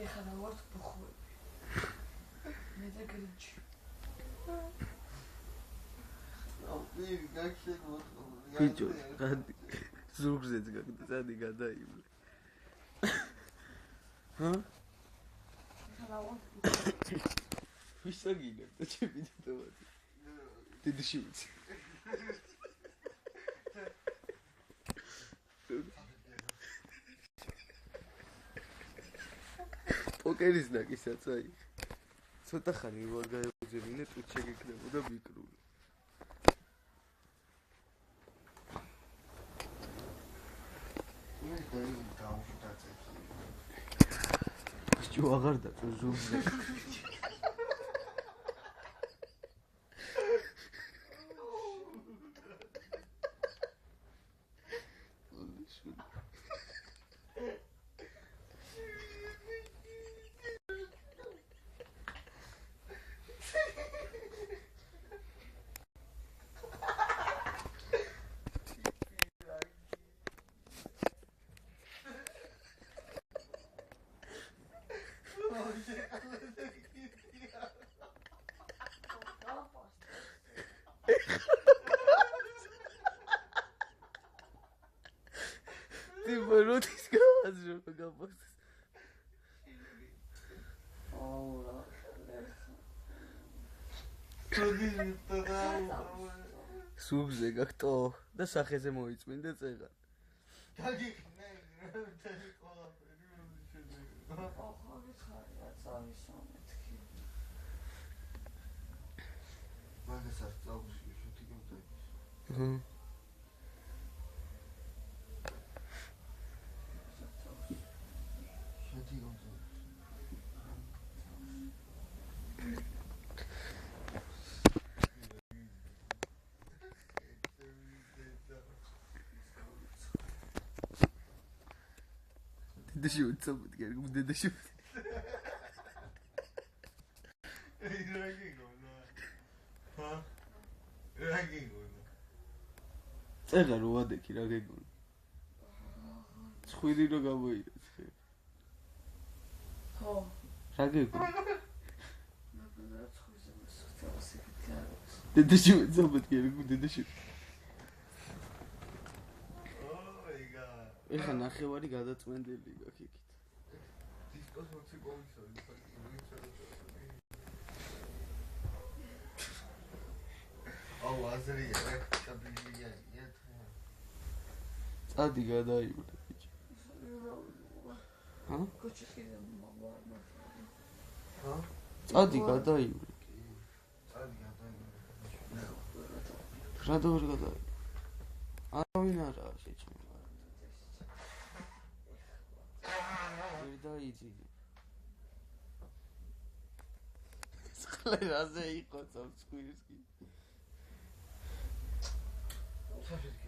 ეხლა ვარ ბუხვები. მე და გრინჩი. ბიჭო, გადი. ზურგზეც გაგდა, წადი გადაივლე. ჰა? ეხლა ვარ ვისაგინებ და ჩემი დედავადი. დედაში ვიცი. პოკერის ნაკისაც აი. ცოტა ხანი ვარ გაებუძებინე, თუ შეგეკნებოდა მიკრული. ბიჭო, აღარ დაწო ზურგზე. Ты воротись газжу, погабос. აულა. სუგზე გაკტო და სახეზე მოიწმინდა წეღან. გაგიხნე, მთელი ყველაფერი შეძება. ახლა ხარია წავისო მეთქი. მაგასაც წავში შუთი გემწევს. ჰმ. შუთი გემწევს. დედაში უცობთ გერგ დედაში წეღა რო ვადექი რა გეგონა ცხვირი რო გამოიღეს ხე ხო რა გეგონა მაგალითად ცხვირზე მოსწავლეს იქით არის დედაში უცობთ გერგ დედაში ეხა ნახევარი გადაწმენდელი გაქვს იქით. დისკოს მოცი კომისარი, აუ აზრია, კაბინია. წადი გადაივლე ბიჭო. ჰა? კოჩი კიდე მაგარ. ჰა? წადი გადაივლე. წადი გადაივლე. რა დაბერ გადაივლე? არავინ არაა შეჭმე. დაიძი. სახლერაზე იყო წავწყვირს კი. საფის